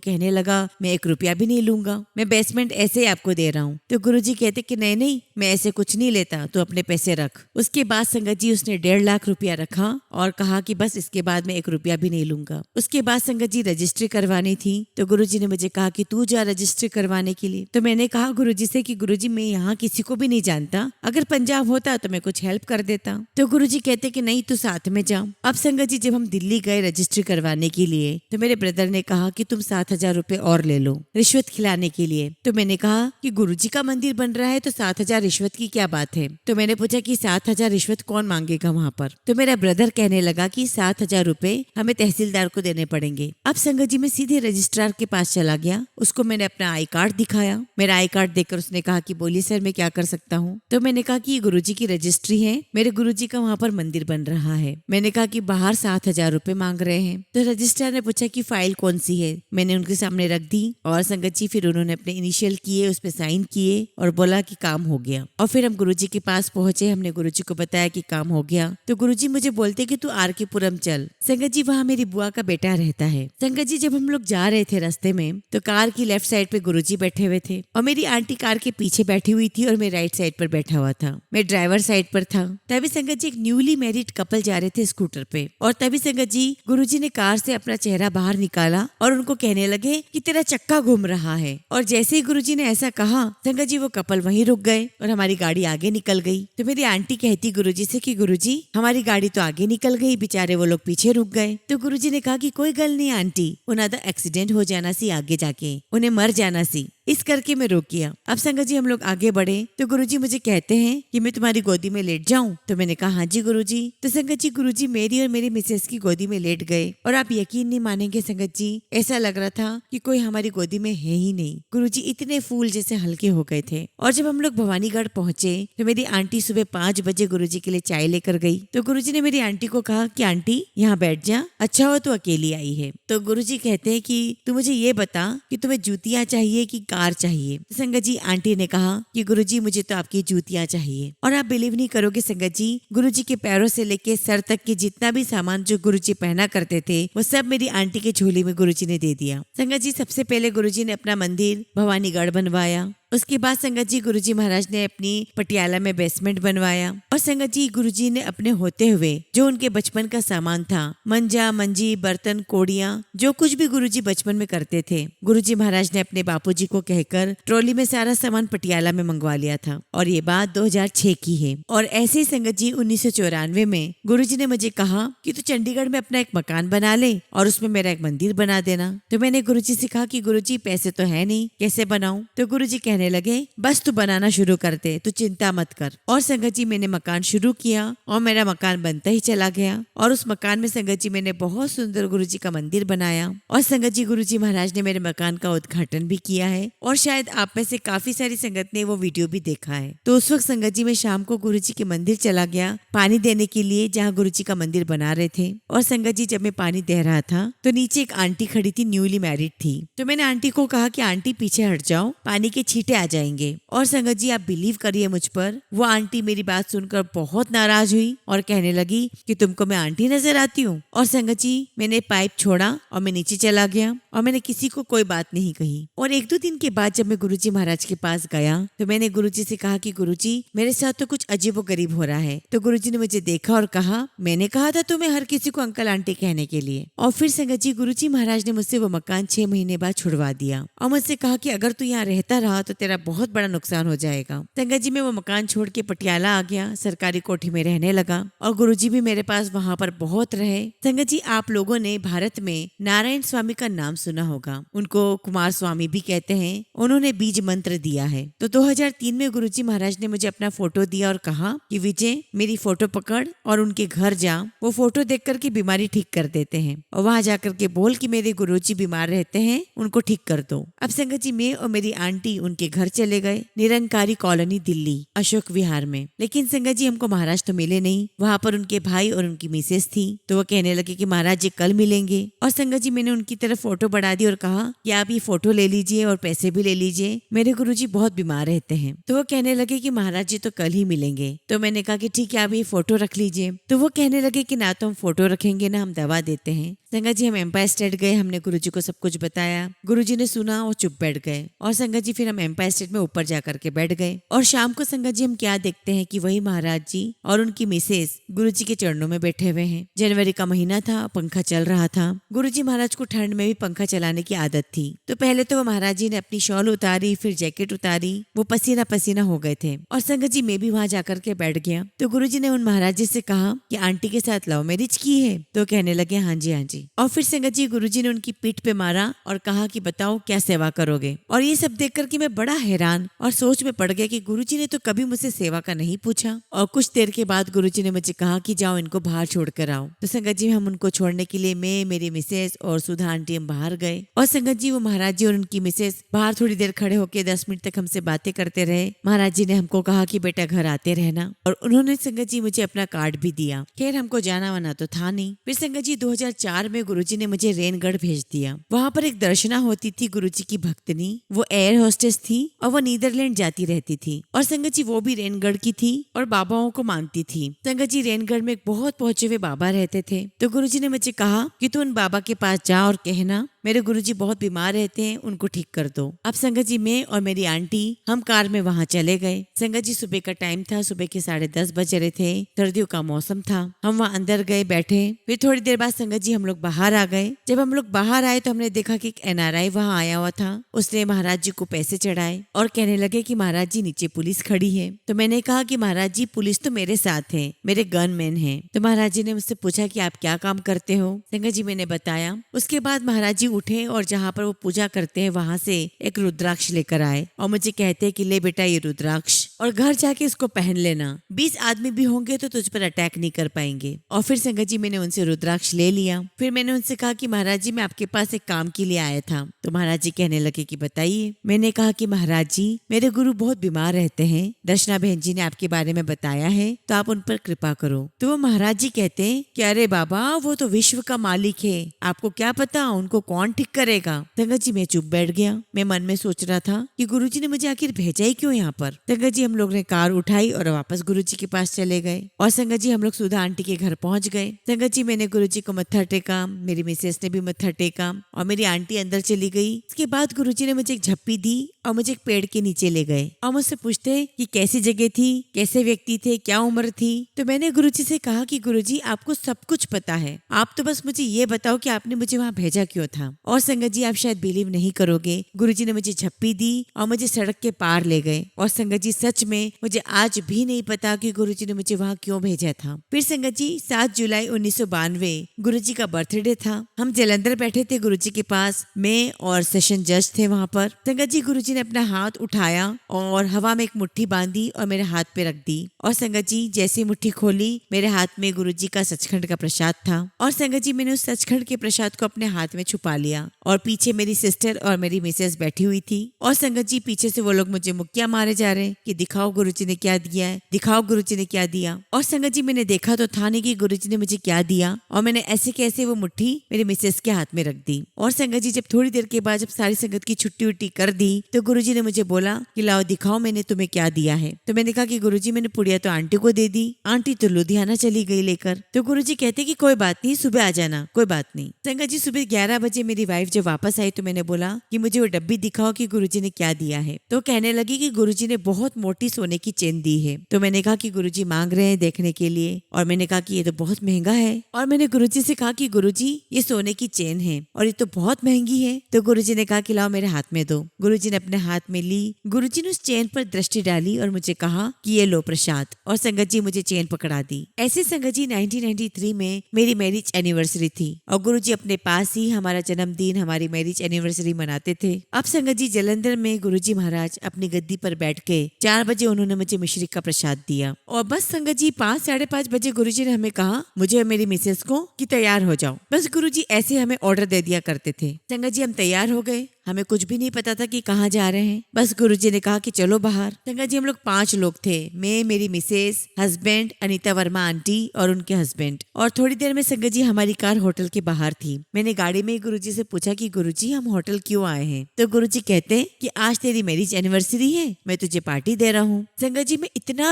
कहने लगा मैं 1 रुपया भी नहीं लूंगा, मैं बेसमेंट ऐसे ही आपको दे रहा हूँ। तो गुरुजी कहते कि नहीं नहीं मैं ऐसे कुछ नहीं लेता, तू अपने पैसे रख। उसके बाद संगत जी उसने 1.5 लाख रुपया रखा और कहा कि बस इसके बाद मैं 1 रुपया भी नहीं लूंगा। उसके बाद संगत जी रजिस्ट्री करवानी थी। तो गुरुजी ने मुझे कहा कि तू जा रजिस्ट्री करवाने के लिए। तो मैंने कहा गुरुजी से कि गुरुजी मैं यहाँ किसी को भी नहीं जानता, अगर पंजाब होता तो मैं कुछ हेल्प कर देता। तो गुरुजी कहते कि नहीं तू साथ में जा। अब संगत जी जब हम दिल्ली गए रजिस्ट्री करवाने के लिए तो मेरे ब्रदर ने कहा कि तुम 7,000 रुपए और ले लो रिश्वत खिलाने के लिए। तो मैंने कहा कि गुरुजी का मंदिर बन रहा है तो 7,000 रिश्वत की क्या बात है। तो मैंने पूछा कि 7,000 रिश्वत कौन मांगेगा वहाँ पर। तो मेरा ब्रदर कहने लगा कि 7,000 रुपए हमें तहसीलदार को देने पड़ेंगे। अब संगत जी मैं सीधे रजिस्ट्रार के पास चला गया, उसको मैंने अपना आई कार्ड दिखाया। मेरा आई कार्ड देखकर उसने कहा कि बोलिए सर मैं क्या कर सकता हूँ। तो मैंने कहा कि ये गुरुजी की रजिस्ट्री है, मेरे गुरुजी का वहाँ पर मंदिर बन रहा है। मैंने कहा कि बाहर 7,000 रुपए मांग रहे हैं। तो रजिस्ट्रार ने पूछा कि फाइल कौन सी है। मैंने उनके सामने रख दी और संगत जी फिर उन्होंने अपने इनिशियल किए, उस पर साइन किए और बोला कि काम हो गया। और फिर हम गुरुजी के पास पहुंचे, हमने गुरुजी को बताया कि काम हो गया। तो गुरुजी मुझे बोलते कि तू RK पुरम चल। संगत जी वहाँ मेरी बुआ का बेटा रहता है। संगत जी जब हम लोग जा रहे थे रास्ते में तो कार की लेफ्ट साइड पे गुरुजी बैठे हुए थे और मेरी आंटी कार के पीछे बैठी हुई थी और मैं राइट साइड पर बैठा हुआ था, मैं ड्राइवर साइड पर था। तभी संगत जी एक न्यूली मैरिड कपल जा रहे थे स्कूटर पे और तभी संगत जी गुरुजी ने कार से अपना चेहरा बाहर निकाला और उनको कहने लगे कि तेरा चक्का घूम रहा है। और जैसे ही गुरुजी ने ऐसा कहा संगत जी वो कपल वहीं रुक गए और हमारी गाड़ी आगे निकल गई। तो मेरी आंटी कहती गुरुजी से कि गुरुजी हमारी गाड़ी तो आगे निकल गई, बेचारे वो लोग पीछे रुक गए। तो गुरुजी ने कहा कि कोई गल नहीं आंटी, उन्हें तो एक्सीडेंट हो जाना सी आगे जाके, उन्हें मर जाना सी, इस करके मैं रोक गया। अब संगत जी हम लोग आगे बढ़े तो गुरुजी मुझे कहते हैं कि मैं तुम्हारी गोदी में लेट जाऊं। तो मैंने कहा हाँ जी गुरुजी। तो संगत जी गुरुजी मेरी और मेरी मिसेस की गोदी में लेट गए और आप यकीन नहीं मानेंगे संगत जी ऐसा लग रहा था कि कोई हमारी गोदी में है ही नहीं। गुरुजी इतने फूल जैसे हल्के हो गए थे। और जब हम लोग भवानीगढ़ पहुंचे तो मेरी आंटी सुबह 5 बजे गुरुजी के लिए चाय लेकर गई। तो गुरुजी ने मेरी आंटी को कहा कि आंटी यहाँ बैठ जा, अच्छा हो तो अकेली आई है। तो गुरुजी कहते हैं कि तू मुझे ये बता कि तुम्हें जूतियाँ चाहिए कि कार चाहिए। संगत जी आंटी ने कहा कि गुरुजी मुझे तो आपकी जूतियाँ चाहिए। और आप बिलीव नहीं करोगे संगत जी गुरुजी के पैरों से लेके सर तक के जितना भी सामान जो गुरुजी पहना करते थे वो सब मेरी आंटी के झोली में गुरुजी ने दे दिया। संगत जी सबसे पहले गुरुजी ने अपना मंदिर भवानीगढ़ बनवाया। उसके बाद संगत जी गुरुजी महाराज ने अपनी पटियाला में बेसमेंट बनवाया। और संगत जी गुरुजी ने अपने होते हुए जो उनके बचपन का सामान था, मंजा मंजी बर्तन कोड़ियाँ जो कुछ भी गुरुजी बचपन में करते थे, गुरुजी महाराज ने अपने बापूजी को कहकर ट्रॉली में सारा सामान पटियाला में मंगवा लिया था। और ये बात 2006 की है। और ऐसे ही संगत जी 1994 में गुरुजी ने मुझे कहा कि तू चंडीगढ़ में अपना एक मकान बना ले और उसमें मेरा एक मंदिर बना देना। तो मैंने गुरुजी से कहा कि गुरुजी पैसे तो है नहीं, कैसे बनाऊं। तो गुरुजी कहने लगे बस तू बनाना शुरू कर दे, तू चिंता मत कर। और संगत जी मैंने मकान शुरू किया और मेरा मकान बनता ही चला गया। और उस मकान में संगत जी मैंने बहुत सुंदर गुरुजी का मंदिर बनाया। और संगत जी गुरुजी महाराज ने मेरे मकान का उद्घाटन भी किया है। और शायद आप में से काफी सारी संगत ने वो वीडियो भी देखा है। तो उस वक्त संगत जी मैं शाम को गुरुजी के मंदिर चला गया पानी देने के लिए जहाँ गुरुजी का मंदिर बना रहे थे। और संगत जी जब मैं पानी दे रहा था तो नीचे एक आंटी खड़ी थी, न्यूली मैरिड थी। तो मैंने आंटी को कहा कि आंटी पीछे हट जाओ, पानी के छींटे आ जाएंगे। और संगत जी आप बिलीव करिए मुझ पर, वो आंटी मेरी बात सुनकर बहुत नाराज हुई और कहने लगी कि तुमको मैं आंटी नजर आती हूँ। और संगत जी मैंने पाइप छोड़ा और मैं नीचे चला गया और मैंने किसी को कोई बात नहीं कही। और 1-2 दिन के बाद जब मैं गुरुजी महाराज के पास गया तो मैंने गुरुजी से कहा कि गुरुजी मेरे साथ तो कुछ अजीबोगरीब हो रहा है। तो गुरुजी ने मुझे देखा और कहा मैंने कहा था तुम्हें हर किसी को अंकल आंटी कहने के लिए। और फिर संगत जी गुरुजी महाराज ने मुझसे वो मकान 6 महीने बाद छुड़वा दिया और मुझसे कहा कि अगर तू यहाँ रहता रहा तो तेरा बहुत बड़ा नुकसान हो जाएगा। संगत जी मैं वो मकान छोड़ के पटियाला आ गया, सरकारी कोठी में रहने लगा और गुरुजी भी मेरे पास वहाँ पर बहुत रहे। संगत जी आप लोगों ने भारत में नारायण स्वामी का नाम सुना होगा, उनको कुमार स्वामी भी कहते हैं। उन्होंने बीज मंत्र दिया है। तो 2003 में गुरुजी महाराज ने मुझे अपना फोटो दिया और कहा कि विजय मेरी फोटो पकड़ और उनके घर जा, वो फोटो देख करके बीमारी ठीक कर देते हैं और वहाँ जाकर के बोल कि मेरे गुरुजी बीमार रहते हैं, उनको ठीक कर दो। अब संगत जी मैं और मेरी आंटी उनके के घर चले गए, निरंकारी कॉलोनी दिल्ली अशोक विहार में। लेकिन संगत जी हमको महाराज तो मिले नहीं, वहाँ पर उनके भाई और उनकी मिसेस थी। तो वो कहने लगे कि महाराज जी कल मिलेंगे। और संगत जी मैंने उनकी तरफ फोटो बढ़ा दी और कहा कि आप ये फोटो ले लीजिए और पैसे भी ले लीजिए, मेरे गुरुजी बहुत बीमार रहते हैं। तो वो कहने लगे कि महाराज जी तो कल ही मिलेंगे। तो मैंने कहा कि ठीक है आप ये फोटो रख लीजिए। तो वो कहने लगे कि ना तो हम फोटो रखेंगे ना हम दवा देते हैं। संगत जी हम एम्पायर स्टेट गए, हमने गुरुजी को सब कुछ बताया। गुरुजी ने सुना और चुप बैठ गए। और संगत जी फिर हम एम्पायर स्टेट में ऊपर जाकर के बैठ गए। और शाम को संगत जी हम क्या देखते हैं कि वही महाराज जी और उनकी मिसेस गुरुजी के चरणों में बैठे हुए हैं। जनवरी का महीना था, पंखा चल रहा था। गुरुजी महाराज को ठंड में भी पंखा चलाने की आदत थी। तो पहले तो वो महाराज जी ने अपनी शॉल उतारी, फिर जैकेट उतारी, वो पसीना पसीना हो गए थे। और संगत जी मैं भी वहां जाकर के बैठ गया। तो गुरुजी ने उन महाराज जी से कहा कि आंटी के साथ लव मैरिज की है। तो कहने लगे हाँ जी हाँ जी। और फिर संगत जी गुरुजी ने उनकी पीठ पे मारा और कहा कि बताओ क्या सेवा करोगे। और ये सब देख करके मैं बड़ा हैरान और सोच में पड़ गया कि गुरुजी ने तो कभी मुझसे सेवा का नहीं पूछा। और कुछ देर के बाद गुरुजी ने मुझे कहा कि जाओ इनको बाहर छोड़ कर आओ। तो संगत जी हम उनको छोड़ने के लिए मैं, मेरी मिसेस और सुधा आंटी हम बाहर गए। और संगत जी वो महाराज जी और उनकी मिसेस बाहर थोड़ी देर खड़े होकर 10 मिनट तक हमसे बातें करते रहे। महाराज जी ने हमको कहा कि बेटा घर आते रहना। और उन्होंने संगत जी मुझे अपना कार्ड भी दिया। खैर हमको जाना वाना तो था नहीं। फिर संगत जी 2004 में गुरुजी ने मुझे रेनगढ़ भेज दिया। वहाँ पर एक दर्शना होती थी गुरुजी की भक्तनी, वो एयर होस्टेस थी और वो नीदरलैंड जाती रहती थी। और संगत जी वो भी रेनगढ़ की थी और बाबाओं को मानती थी। संगत जी रेनगढ़ में एक बहुत पहुंचे हुए बाबा रहते थे। तो गुरुजी ने मुझे कहा कि तू उन बाबा के पास जा और कहना मेरे गुरुजी बहुत बीमार रहते हैं, उनको ठीक कर दो। अब संगत जी मैं और मेरी आंटी हम कार में वहाँ चले गए। संगत जी सुबह का टाइम था, सुबह के 10:30 बज रहे थे, सर्दियों का मौसम था। हम वहाँ अंदर गए, बैठे। फिर थोड़ी देर बाद संगत जी हम लोग बाहर आ गए। जब हम लोग बाहर आए तो हमने देखा कि एक NRI वहाँ आया हुआ था। उसने महाराज जी को पैसे चढ़ाए और कहने लगे कि महाराज जी नीचे पुलिस खड़ी है। तो मैंने कहा कि महाराज जी पुलिस तो मेरे साथ है, मेरे गनमैन है। तो महाराज जी ने मुझसे पूछा कि आप क्या काम करते हो। संगत जी मैंने बताया। उसके बाद महाराज जी उठे और जहाँ पर वो पूजा करते हैं वहां से एक रुद्राक्ष लेकर आए और मुझे कहते हैं कि ले बेटा ये रुद्राक्ष और घर जाके इसको पहन लेना। 20 आदमी भी होंगे तो तुझ पर अटैक नहीं कर पाएंगे। और फिर संगत जी मैंने उनसे रुद्राक्ष ले लिया। फिर मैंने उनसे कहा कि महाराज जी मैं आपके पास एक काम के लिए आया था। तो महाराज जी कहने लगे कि बताइए। मैंने कहा कि महाराज जी मेरे गुरु बहुत बीमार रहते हैं, दर्शना बहन जी ने आपके बारे में बताया है, तो आप उन पर कृपा करो। तो वो महाराज जी कहते हैं कि अरे बाबा वो तो विश्व का मालिक है, आपको क्या पता उनको कौन ठीक करेगा। संगत जी मैं चुप बैठ गया। मैं मन में सोच रहा था कि गुरुजी ने मुझे आखिर भेजा ही क्यों यहाँ पर। संगत जी हम लोग ने कार उठाई और वापस गुरुजी के पास चले गए। और संगत जी हम लोग सुधा आंटी के घर पहुंच गए। संगत जी मैंने गुरुजी को मत्था टेका, मेरी मिसेस ने भी मत्था टेका और मेरी आंटी अंदर चली गई। इसके बाद गुरुजी ने मुझे एक झप्पी दी और मुझे एक पेड़ के नीचे ले गए और मुझसे पूछते कि कैसी जगह थी, कैसे व्यक्ति थे, क्या उम्र थी। तो मैंने गुरुजी से कहा कि गुरुजी आपको सब कुछ पता है, आप तो बस मुझे ये बताओ कि आपने मुझे वहाँ भेजा क्यों था। और संगत जी आप शायद बिलीव नहीं करोगे, गुरुजी ने मुझे झप्पी दी और मुझे सड़क के पार ले गए। और संगत जी सच में मुझे आज भी नहीं पता कि गुरुजी ने मुझे वहाँ क्यों भेजा था। फिर संगत जी 7 जुलाई 1992 गुरुजी का बर्थडे था। हम जलंधर बैठे थे गुरुजी के पास, मैं और सेशन जज थे वहाँ पर। संगत जी गुरुजी ने अपना हाथ उठाया और हवा में एक मुट्ठी बांधी और मेरे हाथ पे रख दी। और संगत जी जैसी मुट्ठी खोली मेरे हाथ में गुरुजी का सचखंड का प्रसाद था। और संगत जी मैंने उस सचखंड के प्रसाद को अपने हाथ में छुपा लिया। और पीछे मेरी सिस्टर और मेरी मिसेस बैठी हुई थी। और संगत जी पीछे से वो लोग मुझे मुक्कियां मारे जा रहे कि दिखाओ गुरुजी ने क्या दिया है, दिखाओ गुरुजी ने क्या दिया। और संगत जी मैंने देखा तो था नहीं कि गुरुजी ने मुझे क्या दिया। और मैंने ऐसे कैसे वो मुट्ठी मेरी मिसेस के हाथ में रख दी। और संगत जी जब थोड़ी देर के बाद जब सारी संगत की छुट्टी उट्टी कर दी तो गुरुजी ने मुझे बोला कि लाओ दिखाओ मैंने तुम्हें क्या दिया है। तो मैंने कहा कि गुरुजी मैंने पुड़िया तो आंटी को दे दी, आंटी तो लुधियाना चली गई लेकर। तो गुरुजी कहते कि कोई बात नहीं, सुबह आ जाना, कोई बात नहीं। संगत जी सुबह 11 बजे मेरी वाइफ जब वापस आई तो मैंने बोला कि मुझे वो डब्बी दिखाओ कि गुरुजी ने क्या दिया है। तो कहने लगी कि गुरुजी ने बहुत मोटी सोने की चेन दी है। तो मैंने कहा कि गुरुजी मांग रहे हैं देखने के लिए। और मैंने कहा कि ये तो बहुत महंगा है। और मैंने गुरुजी से कहा कि गुरुजी ये सोने की चेन है और ये तो बहुत महंगी है। तो गुरुजी ने कहा कि लाओ मेरे हाथ में दो। गुरुजी ने अपने हाथ में ली। गुरुजी ने उस चेन पर दृष्टि डाली और मुझे कहा कि ये लो प्रसाद। और संगत जी मुझे चेन पकड़ा दी। ऐसे संगत जी 1993 में मेरी मैरिज एनिवर्सरी थी और गुरुजी अपने पास ही हमारा जन्मदिन, हमारी मैरिज एनिवर्सरी मनाते थे। अब संगत जी जलंधर में गुरुजी महाराज अपनी गद्दी पर बैठ के 4 बजे उन्होंने मुझे मिश्री का प्रसाद दिया। और बस संगत जी 5 साढ़े 5 बजे गुरुजी ने हमें कहा मुझे और मेरी मिसेस को कि तैयार हो जाओ। बस गुरुजी ऐसे हमें ऑर्डर दे दिया करते थे। संगत जी हम तैयार हो गए। हमें कुछ भी नहीं पता था कि कहाँ जा रहे हैं। बस गुरुजी ने कहा कि चलो बाहर। संगत जी हम लोग 5 लोग थे, मैं, मेरी Mrs, husband, Anita Verma aunty और उनके हस्बैंड। और थोड़ी देर में संगत जी हमारी कार होटल के बाहर थी। मैंने गाड़ी में गुरुजी से पूछा कि गुरुजी हम होटल क्यों आए हैं? तो गुरुजी कहते हैं कि आज तेरी मैरिज एनिवर्सरी है, मैं तुझे पार्टी दे रहा हूँ। संगत जी मैं इतना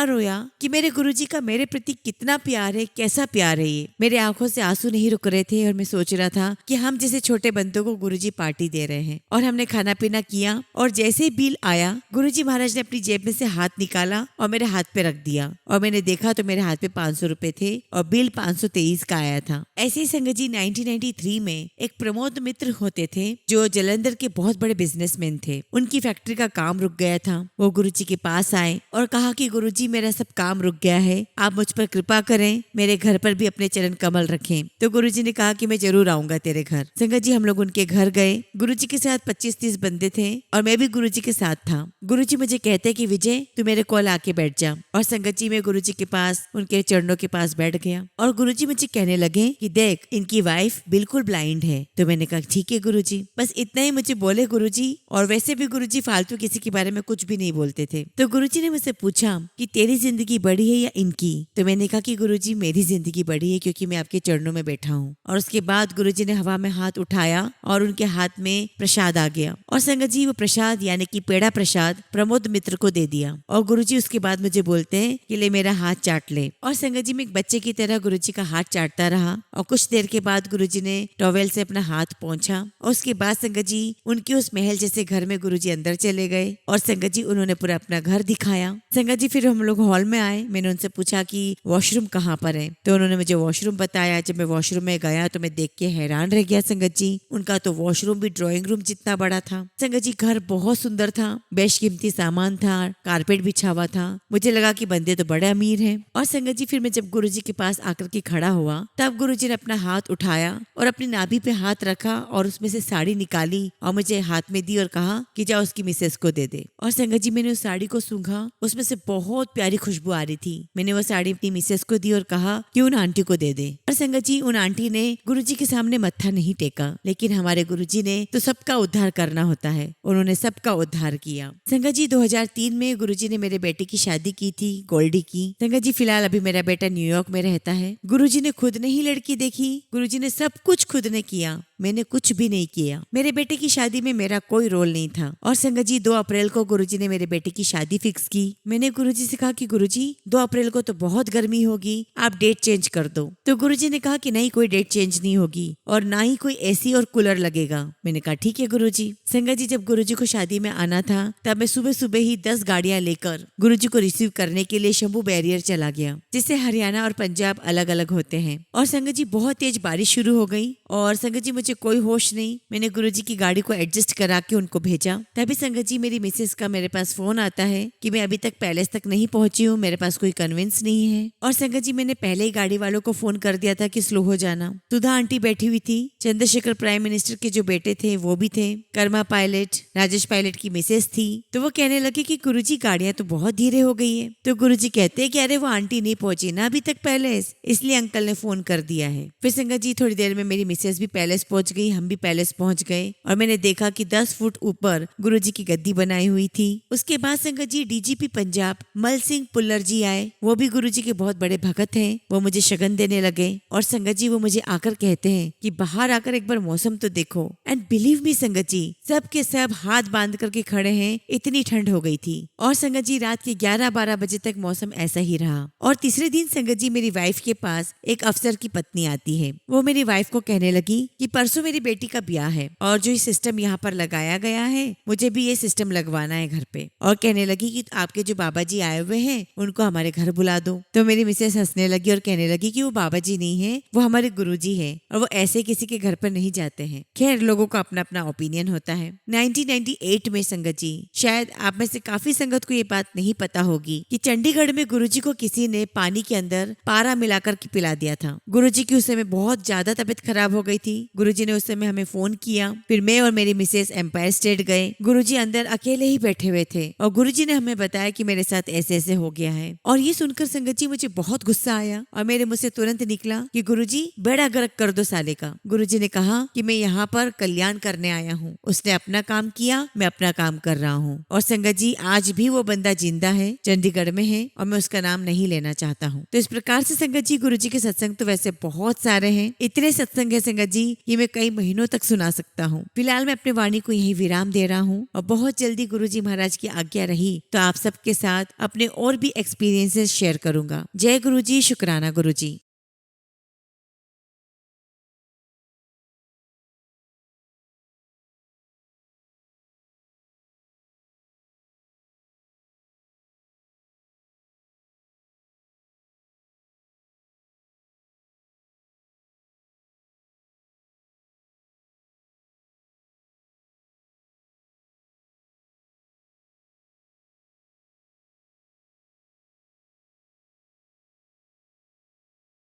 रोया कि मेरे गुरुजी का मेरे प्रति कितना प्यार है, कैसा प्यार है ये। मेरे आंखों से आंसू नहीं रुक रहे थे और मैं सोच रहा था कि हम जैसे छोटे बंदों को गुरुजी पार्टी दे रहे हैं। और हमने खाना पीना किया और जैसे ही बिल आया गुरुजी महाराज ने अपनी जेब में से हाथ निकाला और मेरे हाथ पे रख दिया और मैंने देखा तो मेरे हाथ पे 500 रुपए थे और बिल 523 का आया था। ऐसे ही संगत जी 1993 में एक प्रमोद मित्र होते थे जो जलंधर के बहुत बड़े बिजनेसमैन थे। उनकी फैक्ट्री का काम रुक गया था। वो गुरुजी के पास आए और कहा कि गुरुजी मेरा सब काम रुक गया है, आप मुझ पर कृपा करें, मेरे घर पर भी अपने चरण कमल रखें। तो गुरुजी ने कहा कि मैं जरूर आऊंगा तेरे घर। संगत जी हम लोग उनके घर गए। गुरुजी के साथ 25-30 बंदे थे और मैं भी गुरुजी के साथ था। गुरुजी मुझे कहते कि विजय तू मेरे कॉल आके बैठ जा। और संगत जी मैं गुरुजी के पास उनके चरणों के पास बैठ गया और गुरुजी मुझे कहने लगे कि देख इनकी वाइफ बिल्कुल ब्लाइंड है। तो मैंने कहा ठीक है गुरुजी, बस इतना ही मुझे बोले गुरुजी। और वैसे भी गुरुजी फालतू किसी के बारे में कुछ भी नहीं बोलते थे। तो गुरुजी ने मुझसे पूछा कि तेरी जिंदगी बड़ी है या इनकी? तो मैंने कहा कि गुरुजी मेरी जिंदगी बड़ी है क्योंकि मैं आपके चरणों में बैठा हूँ। और उसके बाद गुरुजी ने हवा में हाथ उठाया और उनके हाथ में प्रसाद आ गया और संगत जी वो प्रसाद यानी कि पेड़ा प्रसाद प्रमोद मित्र को दे दिया। और गुरुजी उसके बाद मुझे बोलते हैं कि ले मेरा हाथ चाट ले। और संगत जी मैं एक बच्चे की तरह गुरुजी का हाथ चाटता रहा और कुछ देर के बाद गुरुजी ने टॉवेल से अपना हाथ पोंछा और उसके बाद संगत जी उनके उस महल जैसे घर में गुरुजी अंदर चले गए और संगत जी उन्होंने पूरा अपना घर दिखाया। संगत जी फिर हम लोग हॉल में आए। मैंने उनसे पूछा कि वॉशरूम कहाँ पर है? तो उन्होंने मुझे वॉशरूम बताया। जब मैं वॉशरूम में गया तो मैं देख के हैरान रह गया। संगत जी उनका तो वॉशरूम भी ड्राइंग रूम जितना बड़ा था। संगत जी घर बहुत सुंदर था, बेशकीमती सामान था, कारपेट बिछा हुआ था। मुझे लगा कि बंदे तो बड़े अमीर हैं। और संगत जी फिर मैं जब गुरुजी के पास आकर के खड़ा हुआ तब गुरुजी ने अपना हाथ उठाया और अपनी नाभि पे हाथ रखा और उसमें से साड़ी निकाली और मुझे हाथ में दी और कहा कि जाओ उसकी मिसेस को दे दे। और संगत जी मैंने उस साड़ी को सूंघा, उसमें से बहुत प्यारी खुशबू आ रही थी। मैंने वो साड़ी अपनी मिसेस को दी और कहा कि उन आंटी को दे दे। और संगत जी उन आंटी ने गुरुजी के सामने मत्था नहीं टेका, लेकिन हमारे गुरुजी ने तो सबका उद्धार करना होता है, उन्होंने सबका उद्धार किया। संगत जी 2003 में गुरुजी ने मेरे बेटे की शादी की थी, गोल्डी की। संगत जी फिलहाल अभी मेरा बेटा न्यूयॉर्क में रहता है। गुरुजी ने खुद ने ही लड़की देखी, गुरुजी ने सब कुछ खुद ने किया, मैंने कुछ भी नहीं किया। मेरे बेटे की शादी में मेरा कोई रोल नहीं था। और संगत जी 2 अप्रैल को गुरुजी ने मेरे बेटे की शादी फिक्स की। मैंने गुरुजी से कहा कि गुरुजी 2 अप्रैल को तो बहुत गर्मी होगी, आप डेट चेंज कर दो। तो गुरुजी ने कहा कि नहीं कोई डेट चेंज नहीं होगी और ना ही कोई एसी और कूलर लगेगा। मैंने कहा ठीक है गुरुजी। संगत जी जब गुरुजी को शादी में आना था तब मैं सुबह सुबह ही 10 गाड़ियां लेकर गुरुजी को रिसीव करने के लिए शंभू बैरियर चला गया, जिससे हरियाणा और पंजाब अलग अलग होते हैं। और संगत जी बहुत तेज बारिश शुरू हो गई और संगत जी मुझे कोई होश नहीं। मैंने गुरुजी की गाड़ी को एडजस्ट करा के उनको भेजा। तभी संगत जी मेरी मिसेस का मेरे पास फोन आता है कि मैं अभी तक पैलेस तक नहीं पहुंची हूँ, मेरे पास कोई कन्विंस नहीं है। और संगत जी मैंने पहले ही गाड़ी वालों को फोन कर दिया था कि स्लो हो जाना। सुधा आंटी बैठी हुई थी, चंद्रशेखर प्राइम मिनिस्टर के जो बेटे थे वो भी थे, कर्मा पायलट, राजेश पायलट की मिसेस थी। तो वो कहने लगे कि गुरुजी गाड़ियां तो बहुत धीरे हो गई है। तो गुरुजी कहते हैं कि अरे वो आंटी नहीं पहुंची ना अभी तक पैलेस, इसलिए अंकल ने फोन कर दिया है। फिर संगत जी थोड़ी देर में मेरी मिसेस भी पैलेस पहुंच गई, हम भी पैलेस पहुंच गए और मैंने देखा कि 10 फुट ऊपर गुरुजी की गद्दी बनाई हुई थी। उसके बाद संगत जी डीजीपी पंजाब मल सिंह पुल्लर जी आए, वो भी गुरुजी के बहुत बड़े भगत हैं। वो मुझे शगन देने लगे और संगत जी वो मुझे आकर कहते हैं कि बाहर आकर एक बार मौसम तो देखो। एंड बिलीव मी संगत जी सब के सब हाथ बांध करके खड़े हैं, इतनी ठंड हो गई थी। और संगत जी रात के 11-12 बजे तक मौसम ऐसा ही रहा। और तीसरे दिन संगत जी मेरी वाइफ के पास एक अफसर की पत्नी आती है। वो मेरी वाइफ को कहने लगी कि परसों मेरी बेटी का ब्याह है और जो ये सिस्टम यहाँ पर लगाया गया है मुझे भी ये सिस्टम लगवाना है घर पे। और कहने लगी कि आपके जो बाबा जी आए हुए हैं उनको हमारे घर बुला दो। तो मेरी मिसेस हंसने लगी और कहने लगी कि वो बाबा जी नहीं है, वो हमारे गुरुजी हैं और वो ऐसे किसी के घर पर नहीं जाते हैं। खैर लोगों का अपना अपना ओपिनियन होता है। 1998 में संगत जी शायद आप में से काफी संगत को ये बात नहीं पता होगी कि चंडीगढ़ में गुरुजी को किसी ने पानी के अंदर पारा मिलाकर के पिला दिया था। गुरुजी की उस समय बहुत ज्यादा तबीयत खराब हो गई थी। गुरुजी गुरुजी ने उस समय हमें फोन किया। फिर मैं और मेरी मिसेस एम्पायर स्टेट गए। गुरुजी अंदर अकेले ही बैठे हुए थे और गुरुजी ने हमें बताया कि मेरे साथ ऐसे ऐसे हो गया है। और ये सुनकर संगत जी मुझे बहुत गुस्सा आया और मेरे मुंह से तुरंत निकला कि गुरुजी बेड़ा गर्क कर दो साले का। गुरुजी ने कहा कि मैं यहाँ पर कल्याण करने आया हूँ। उसने अपना काम किया, मैं अपना काम कर रहा हूँ। और संगत जी आज भी वो बंदा जिंदा है, चंडीगढ़ में है और मैं उसका नाम नहीं लेना चाहता हूँ। तो इस प्रकार से संगत जी गुरुजी के सत्संग तो वैसे बहुत सारे हैं, इतने सत्संग है संगत जी ये मैं कई महीनों तक सुना सकता हूँ। फिलहाल मैं अपने वाणी को यही विराम दे रहा हूँ और बहुत जल्दी गुरुजी महाराज की आज्ञा रही तो आप सबके साथ अपने और भी एक्सपीरियंसेस शेयर करूंगा। जय गुरुजी, शुक्राना गुरुजी।